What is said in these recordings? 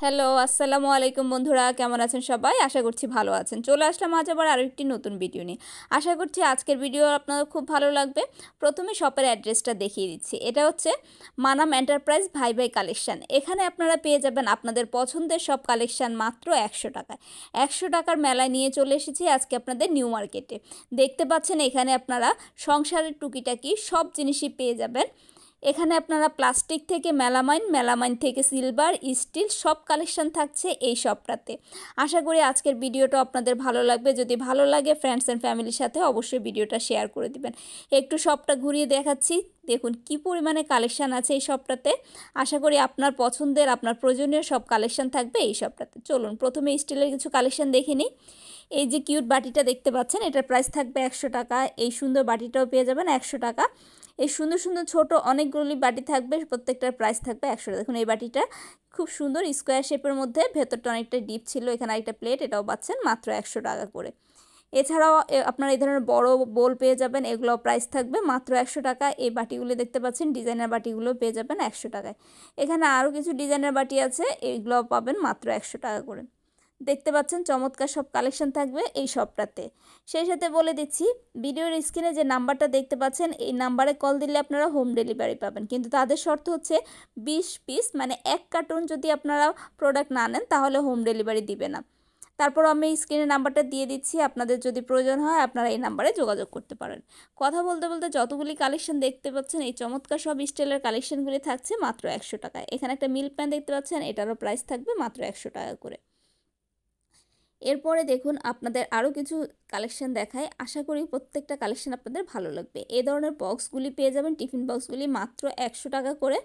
Hello, আসসালামু আলাইকুম বন্ধুরা, কেমন আছেন সবাই? আশা করছি ভালো আছেন। চলে আসলাম আজ আবার আরেকটি নতুন ভিডিও নিয়ে। আশা করছি আজকের ভিডিও আপনাদের খুব ভালো লাগবে। প্রথমে শপের অ্যাড্রেসটা দেখিয়ে দিচ্ছি। এটা হচ্ছে মানাম এন্টারপ্রাইজ ভাই ভাই কালেকশন। এখানে আপনারা পেয়ে যাবেন আপনাদের পছন্দের সব কালেকশন মাত্র 100 টাকায়। 100 টাকার মেলায় নিয়ে চলে এসেছি আজকে আপনাদের নিউ মার্কেটে। দেখতে পাচ্ছেন এখানে আপনারা সংসারের টুকিটাকি সব জিনিসই পেয়ে যাবেন। এখানে আপনারা প্লাস্টিক থেকে মেলামাইন থেকে সিলভার, স্টিল সব কালেকশন থাকছে এই শপটাতে। আশা করি আজকের ভিডিওটা আপনাদের ভালো লাগবে। যদি ভালো লাগে ফ্রেন্ডস অ্যান্ড ফ্যামিলির সাথে অবশ্যই ভিডিওটা শেয়ার করে দিবেন। একটু শপটা ঘুরিয়ে দেখাচ্ছি, দেখুন কি পরিমাণে কালেকশন আছে এই শপটাতে। আশা করি আপনার পছন্দের আপনার প্রয়োজনীয় সব কালেকশন থাকবে এই শপটাতে। চলুন প্রথমে স্টিলের কিছু কালেকশন দেখে নিই। এই যে কিউট বাটিটা দেখতে পাচ্ছেন, এটার প্রাইস থাকবে 100 টাকা। এই সুন্দর বাটিটাও পেয়ে যাবেন 100 টাকা। এই সুন্দর সুন্দর ছোট অনেকগুলি বাটি থাকবে, প্রত্যেকটার প্রাইস থাকবে 100 টাকা। দেখুন এই বাটিটা খুব সুন্দর স্কোয়ার শেপের মধ্যে, ভেতরটা অনেকটা ডিপ ছিল। এখানে একটা প্লেট, এটাও পাচ্ছেন মাত্র 100 টাকা করে। এছাড়াও আপনারা এই ধরনের বড় বোল পেয়ে যাবেন, এগুলো প্রাইস থাকবে মাত্র 100 টাকা। এই বাটিগুলো দেখতে পাচ্ছেন, ডিজাইনার বাটিগুলো পেয়ে যাবেন 100 টাকায়। এখানে আরও কিছু ডিজাইনার বাটি আছে, এইগুলো পাবেন মাত্র 100 টাকা করে। দেখতে পাচ্ছেন চমৎকার সব কালেকশন থাকবে এই শপটাতে। সেই সাথে বলে দিচ্ছি, ভিডিওর স্ক্রিনে যে নাম্বারটা দেখতে পাচ্ছেন এই নাম্বারে কল দিলে আপনারা হোম ডেলিভারি পাবেন, কিন্তু তাদের শর্ত হচ্ছে 20 পিস মানে 1 কার্টুন যদি আপনারা প্রোডাক্ট না নেন তাহলে হোম ডেলিভারি দিবে না। তারপর আমি স্ক্রিনে নাম্বারটা দিয়ে দিচ্ছি, আপনাদের যদি প্রয়োজন হয় আপনারা এই নাম্বারে যোগাযোগ করতে পারেন। কথা বলতে বলতে যতগুলি কালেকশন দেখতে পাচ্ছেন এই চমৎকার সব স্টাইলের কালেকশনগুলি থাকছে মাত্র 100 টাকায়। এখানে একটা মিল্ক প্যান দেখতে পাচ্ছেন, এটারও প্রাইস থাকবে মাত্র 100 টাকা করে। এরপরে দেখুন আপনাদের আরও কিছু কালেকশন দেখায়, আশা করি প্রত্যেকটা কালেকশন আপনাদের ভালো লাগবে। এই ধরনের বক্সগুলি পেয়ে যাবেন, টিফিন বক্সগুলি মাত্র 100 টাকা করে।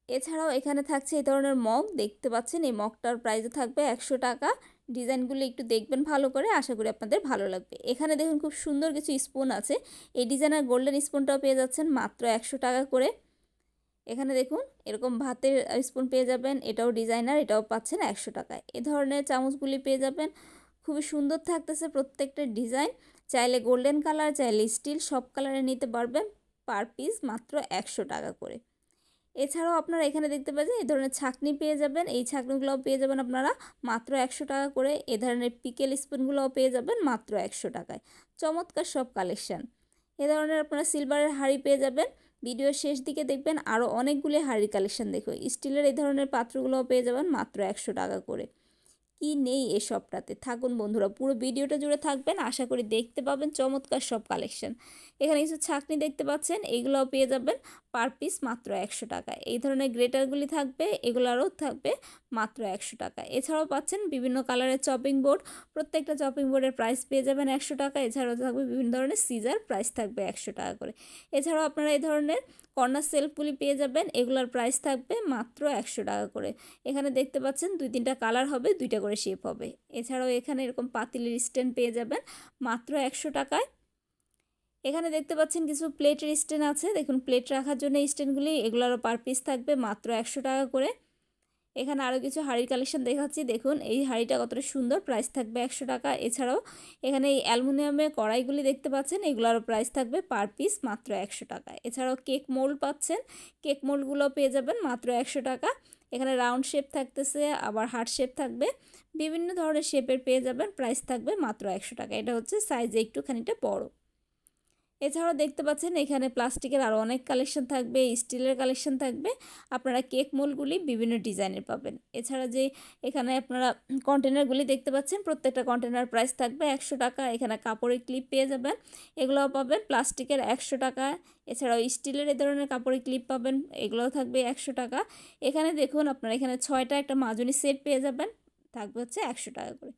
এছাড়াও এখানে থাকছে এই ধরনের মগ দেখতে পাচ্ছেন, এই মগটার প্রাইসও থাকবে 100 টাকা। ডিজাইনগুলো একটু দেখবেন ভালো করে, আশা করি আপনাদের ভালো লাগবে। এখানে দেখুন খুব সুন্দর কিছু স্পুন আছে, এই ডিজাইনের গোল্ডেন স্পুনটাও পেয়ে যাচ্ছেন মাত্র 100 টাকা করে। এখানে দেখুন এরকম ভাতের স্পুন পেয়ে যাবেন, এটাও ডিজাইনার, এটাও পাচ্ছেন 100 টাকায়। এ ধরনের চামচগুলি পেয়ে যাবেন, খুবই সুন্দর থাকতেছে প্রত্যেকটা ডিজাইন। চাইলে গোল্ডেন কালার, চাইলে স্টিল সব কালারে নিতে পারবেন, পার পিস মাত্র 100 টাকা করে। এছাড়াও আপনারা এখানে দেখতে পাচ্ছেন এই ধরনের ছাঁকনি পেয়ে যাবেন, এই ছাঁকনিগুলোও পেয়ে যাবেন আপনারা মাত্র 100 টাকা করে। এ ধরনের পিকেল স্পুনগুলোও পেয়ে যাবেন মাত্র 100 টাকায়। চমৎকার সব কালেকশান। এ ধরনের আপনারা সিলভারের হাঁড়ি পেয়ে যাবেন। ভিডিওর শেষ দিকে দেখবেন আরও অনেকগুলি হাঁড়ির কালেকশান দেখো। স্টিলের এই ধরনের পাত্রগুলোও পেয়ে যাবেন মাত্র 100 টাকা করে। কি নেই এসবটাতে, থাকুন বন্ধুরা পুরো ভিডিওটা জুড়ে থাকবেন, আশা করি দেখতে পাবেন চমৎকার সব কালেকশন। এখানে কিছু ছাঁকনি দেখতে পাচ্ছেন, এইগুলোও পেয়ে যাবেন পার পিস মাত্র 100 টাকা। এই ধরনের গ্রেটারগুলি থাকবে, এগুলোরও থাকবে মাত্র 100 টাকা। এছাড়াও পাচ্ছেন বিভিন্ন কালারের চপিং বোর্ড, প্রত্যেকটা চপিং বোর্ডের প্রাইস পেয়ে যাবেন 100 টাকা। এছাড়াও থাকবে বিভিন্ন ধরনের সিজার, প্রাইস থাকবে 100 টাকা করে। এছাড়াও আপনারা এই ধরনের কর্নার সেলফগুলি পেয়ে যাবেন, এগুলোর প্রাইস থাকবে মাত্র 100 টাকা করে। এখানে দেখতে পাচ্ছেন 2-3টা কালার হবে, 2টা করে শেপ হবে। এছাড়াও এখানে এরকম পাতিলের স্ট্যান্ড পেয়ে যাবেন মাত্র 100 টাকায়। এখানে দেখতে পাচ্ছেন কিছু প্লেটের স্ট্যান্ড আছে, দেখুন প্লেট রাখার জন্য এই স্ট্যান্ডগুলি, এগুলোরও পার পিস থাকবে মাত্র 100 টাকা করে। এখানে আরও কিছু হাঁড়ির কালেকশন দেখাচ্ছি, দেখুন এই হাঁড়িটা কতটা সুন্দর, প্রাইস থাকবে 100 টাকা। এছাড়াও এখানে এই অ্যালুমিনিয়ামের কড়াইগুলি দেখতে পাচ্ছেন, এগুলোরও প্রাইস থাকবে পার পিস মাত্র 100 টাকা। এছাড়াও কেক মোল্ড পাচ্ছেন, কেক মোল্ডগুলো পেয়ে যাবেন মাত্র 100 টাকা। এখানে রাউন্ড শেপ থাকতেছে, আবার হার্ট শেপ থাকবে, বিভিন্ন ধরনের শেপের পেয়ে যাবেন, প্রাইস থাকবে মাত্র 100 টাকা। এটা হচ্ছে সাইজে একটুখানিটা বড়। এছাড়াও দেখতে পাচ্ছেন এখানে প্লাস্টিকের আরও অনেক কালেকশন থাকবে, স্টিলের কালেকশন থাকবে। আপনারা কেক মোলগুলি বিভিন্ন ডিজাইনের পাবেন। এছাড়া যে এখানে আপনারা কন্টেনারগুলি দেখতে পাচ্ছেন, প্রত্যেকটা কন্টেনার প্রাইস থাকবে 100 টাকা। এখানে কাপড়ের ক্লিপ পেয়ে যাবেন, এগুলোও পাবেন প্লাস্টিকের 100 টাকা। এছাড়াও স্টিলের এই ধরনের কাপড়ের ক্লিপ পাবেন, এগুলোও থাকবে 100 টাকা। এখানে দেখুন আপনারা এখানে 6টা একটা মাজনি সেট পেয়ে যাবেন, থাকবে হচ্ছে 100 টাকা করে।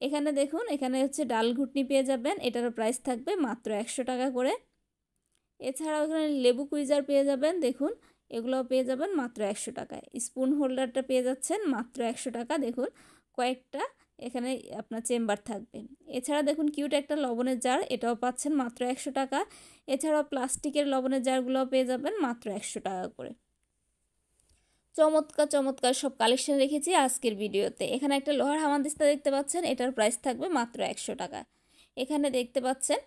এখানে দেখুন এখানে হচ্ছে ডাল ঘুটনি পেয়ে যাবেন, এটারও প্রাইস থাকবে মাত্র 100 টাকা করে। এছাড়াও এখানে লেবু কুইজার পেয়ে যাবেন, দেখুন এগুলোও পেয়ে যাবেন মাত্র 100 টাকায়। স্পুন হোল্ডারটা পেয়ে যাচ্ছেন মাত্র 100 টাকা, দেখুন কয়েকটা এখানে আপনার চেম্বার থাকবে। এছাড়া দেখুন কিউট একটা লবণের জার, এটাও পাচ্ছেন মাত্র 100 টাকা। এছাড়াও প্লাস্টিকের লবণের জারগুলোও পেয়ে যাবেন মাত্র 100 টাকা করে। চমৎকার চমৎকার সব কালেকশন রেখেছি আজকের ভিডিওতে। এখানে একটা লোহার হামানদিস্তা দেখতে পাচ্ছেন, এটার প্রাইস থাকবে মাত্র 100 টাকা। এখানে দেখতে পাচ্ছেন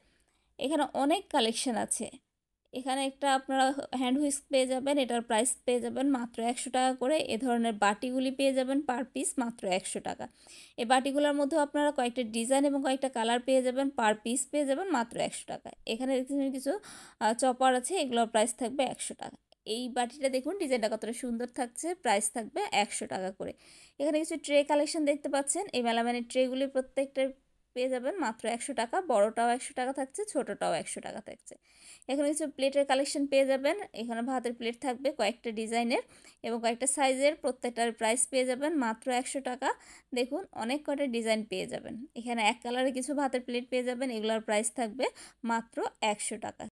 এখানে অনেক কালেকশন আছে, এখানে একটা আপনারা হ্যান্ড হুইস্ক পেয়ে যাবেন, এটার প্রাইস পেয়ে যাবেন মাত্র 100 টাকা করে। এ ধরনের বাটিগুলি পেয়ে যাবেন পার পিস মাত্র 100 টাকা। এই বাটিগুলোর মধ্যেও আপনারা কয়েকটা ডিজাইন এবং কয়েকটা কালার পেয়ে যাবেন, পার পিস পেয়ে যাবেন মাত্র 100 টাকা। এখানে কিছু চপার আছে, এগুলোর প্রাইস থাকবে 100 টাকা। এই বাটিটা দেখুন ডিজাইনটা কতটা সুন্দর থাকছে, প্রাইস থাকবে 100 টাকা করে। এখানে কিছু ট্রে কালেকশন দেখতে পাচ্ছেন, এই মেলামাইনের ট্রেগুলি প্রত্যেকটা পেয়ে যাবেন মাত্র 100 টাকা। বড়টাও 100 টাকা থাকছে, ছোটটাও 100 টাকা থাকছে। এখানে কিছু প্লেটের কালেকশন পেয়ে যাবেন, এখানে ভাতের প্লেট থাকবে কয়েকটা ডিজাইনের এবং কয়েকটা সাইজের, প্রত্যেকটার প্রাইস পেয়ে যাবেন মাত্র 100 টাকা। দেখুন অনেক কয়টা ডিজাইন পেয়ে যাবেন। এখানে এক কালারে কিছু ভাতের প্লেট পেয়ে যাবেন, এগুলোর প্রাইস থাকবে মাত্র 100 টাকা।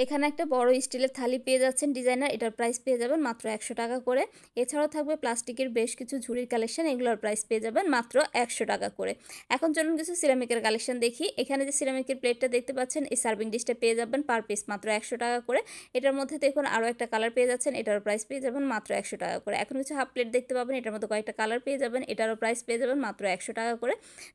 এখানে একটা বড় স্টিলের থালি পেয়ে যাচ্ছেন ডিজাইনার, এটার প্রাইস পেয়ে যাবেন মাত্র 100 টাকা করে। এছাড়াও থাকবে প্লাস্টিকের বেশ কিছু ঝুড়ির কালেকশন, এগুলোর প্রাইস পেয়ে যাবেন মাত্র 100 টাকা করে। এখন চলুন কিছু সিরামিকের কালেকশন দেখি। এখানে যে সিরামিকের প্লেটটা দেখতে পাচ্ছেন, এই সার্ভিং ডিশটা পেয়ে যাবেন পার পিস মাত্র 100 টাকা করে। এটার মধ্যে দেখুন আরও একটা কালার পেয়ে যাচ্ছেন, এটার প্রাইস পেয়ে যাবেন মাত্র 100 টাকা করে। এখন কিছু হাফ প্লেট দেখতে পাবেন, এটার মধ্যে কয়েকটা কালার পেয়ে যাবেন, এটারও প্রাইস পেয়ে যাবেন মাত্র 100 টাকা করে।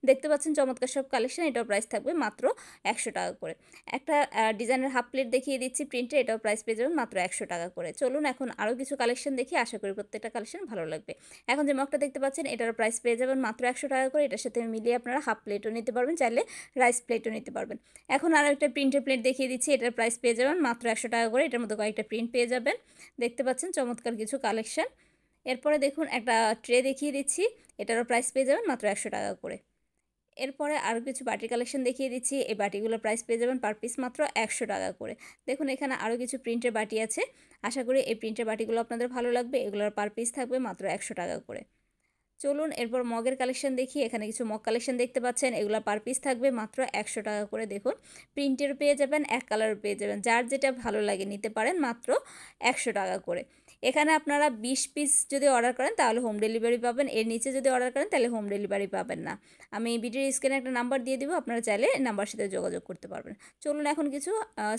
দেখতে পাচ্ছেন চমৎকার সব কালেকশন, এটার প্রাইস থাকবে মাত্র 100 টাকা করে। একটা ডিজাইনের হাফ প্লেট দেখিয়ে দিচ্ছি প্রিন্টে, এটাও প্রাইস পেয়ে যাবেন মাত্র 100 টাকা করে। চলুন এখন আরও কিছু কালেকশন দেখি, আশা করি প্রত্যেকটা কালেকশন ভালো লাগবে। এখন যে মগটা দেখতে পাচ্ছেন, এটার প্রাইস পেয়ে যাবেন মাত্র 100 টাকা করে। এটার সাথে মিলিয়ে আপনারা হাফ প্লেটও নিতে পারবেন, চাইলে রাইস প্লেটও নিতে পারবেন। এখন আরও একটা প্রিন্টের প্লেট দেখিয়ে দিচ্ছি, এটার প্রাইস পেয়ে যাবেন মাত্র 100 টাকা করে। এটার মধ্যে কয়েকটা প্রিন্ট পেয়ে যাবেন, দেখতে পাচ্ছেন চমৎকার কিছু কালেকশন। এরপরে দেখুন একটা ট্রে দেখিয়ে দিচ্ছি, এটারও প্রাইস পেয়ে যাবেন মাত্র 100 টাকা করে। এরপরে আরও কিছু বাটির কালেকশন দেখিয়ে দিচ্ছি, এই বাটিগুলোর প্রাইস পেয়ে যাবেন পার পিস মাত্র 100 টাকা করে। দেখুন এখানে আরও কিছু প্রিন্টের বাটি আছে, আশা করি এই প্রিন্টের বাটিগুলো আপনাদের ভালো লাগবে। এগুলোর পার পিস থাকবে মাত্র 100 টাকা করে। চলুন এরপর মগের কালেকশন দেখি। এখানে কিছু মগ কালেকশন দেখতে পাচ্ছেন, এগুলো পার পিস থাকবে মাত্র 100 টাকা করে। দেখুন প্রিন্টের পেয়ে যাবেন, এক কালারও পেয়ে যাবেন, যার যেটা ভালো লাগে নিতে পারেন মাত্র 100 টাকা করে। এখানে আপনারা 20 পিস যদি অর্ডার করেন তাহলে হোম ডেলিভারি পাবেন, এর নিচে যদি অর্ডার করেন তাহলে হোম ডেলিভারি পাবেন না। আমি ভিডিওর স্ক্রিনে একটা নাম্বার দিয়ে দিব, আপনারা চাইলে নাম্বার সাথে যোগাযোগ করতে পারবেন। চলুন এখন কিছু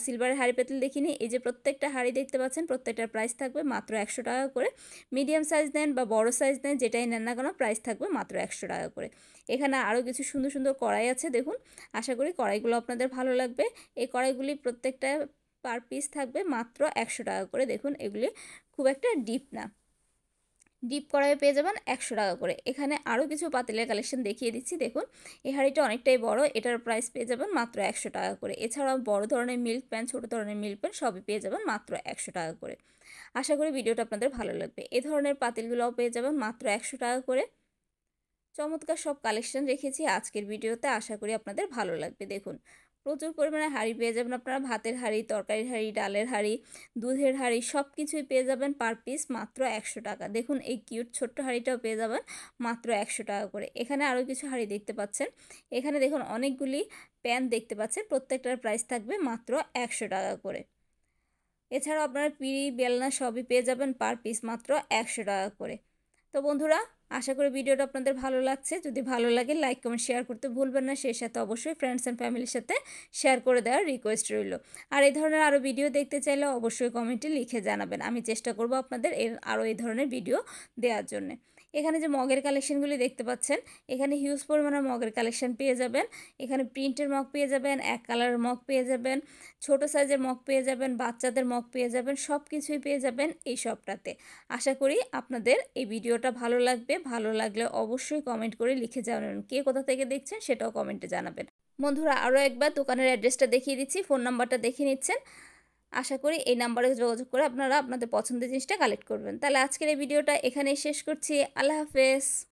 সিলভারের হাঁড়ি পেতল দেখিনি। এই যে প্রত্যেকটা হাঁড়ি দেখতে পাচ্ছেন, প্রত্যেকটার প্রাইস থাকবে মাত্র 100 টাকা করে। মিডিয়াম সাইজ নেন বা বড় সাইজ নেন, যেটাই নেন না কেন প্রাইস থাকবে মাত্র 100 টাকা করে। এখানে আরও কিছু সুন্দর সুন্দর কড়াই আছে, দেখুন আশা করি কড়াইগুলো আপনাদের ভালো লাগবে। এই কড়াইগুলি প্রত্যেকটা পার পিস থাকবে মাত্র 100 টাকা করে। দেখুন এগুলি খুব একটা ডিপ না, ডিপ কড়াই পেয়ে যাবেন 100 টাকা করে। এখানে আরও কিছু পাতিলের কালেকশন দেখিয়ে দিচ্ছি, দেখুন এই হাঁড়িটা অনেকটাই বড়, এটার প্রাইস পেয়ে যাবেন মাত্র 100 টাকা করে। এছাড়াও বড় ধরনের মিল্ক প্যান, ছোটো ধরনের মিল্ক প্যান সবই পেয়ে যাবেন মাত্র 100 টাকা করে। আশা করি ভিডিওটা আপনাদের ভালো লাগবে। এ ধরনের পাতিলগুলোও পেয়ে যাবেন মাত্র 100 টাকা করে। চমৎকার সব কালেকশন রেখেছি আজকের ভিডিওতে, আশা করি আপনাদের ভালো লাগবে। দেখুন প্রচুর পরিমাণে হাঁড়ি পেয়ে যাবেন আপনারা, ভাতের হাঁড়ি, তরকারির হাঁড়ি, ডালের হাঁড়ি, দুধের হাঁড়ি, সব কিছুই পেয়ে যাবেন পার পিস মাত্র 100 টাকা। দেখুন এই কিউট ছোট্ট হাঁড়িটাও পেয়ে যাবেন মাত্র 100 টাকা করে। এখানে আরও কিছু হাঁড়ি দেখতে পাচ্ছেন, এখানে দেখুন অনেকগুলি প্যান দেখতে পাচ্ছেন, প্রত্যেকটার প্রাইস থাকবে মাত্র 100 টাকা করে। এছাড়াও আপনারা পিঁড়ি, বেলনা সবই পেয়ে যাবেন পার পিস মাত্র 100 টাকা করে। তো বন্ধুরা আশা করি ভিডিওটা আপনাদের ভালো লাগছে, যদি ভালো লাগে লাইক কমেন্ট শেয়ার করতে ভুলবেন না, সেই সাথে অবশ্যই ফ্রেন্ডস অ্যান্ড ফ্যামিলির সাথে শেয়ার করে দেওয়ার রিকোয়েস্ট রইল। আর এই ধরনের আরও ভিডিও দেখতে চাইলে অবশ্যই কমেন্টে লিখে জানাবেন, আমি চেষ্টা করব আপনাদের আরও এই ধরনের ভিডিও দেওয়ার জন্য। এখানে যে মগের কালেকশনগুলি দেখতে পাচ্ছেন, এখানে হিউজ পরিমাণে মগের কালেকশন পেয়ে যাবেন। এখানে প্রিন্টের মগ পেয়ে যাবেন, এক কালারের মগ পেয়ে যাবেন, ছোট সাইজের মগ পেয়ে যাবেন, বাচ্চাদের মগ পেয়ে যাবেন, সব কিছুই পেয়ে যাবেন এই শপটাতে। আশা করি আপনাদের এই ভিডিওটা ভালো লাগবে, ভালো লাগলে অবশ্যই কমেন্ট করে লিখে জানাবেন, কে কোথা থেকে দেখছেন সেটাও কমেন্টে জানাবেন। বন্ধুরা আরও একবার দোকানের অ্যাড্রেসটা দেখিয়ে দিচ্ছি, ফোন নাম্বারটা দেখে নিচ্ছেন। আশা করি এই নাম্বারে যোগাযোগ করে আপনারা আপনাদের পছন্দের জিনিসটা কালেক্ট করবেন। তাহলে আজকের এই ভিডিওটা এখানেই শেষ করছি। আল্লাহ হাফেজ।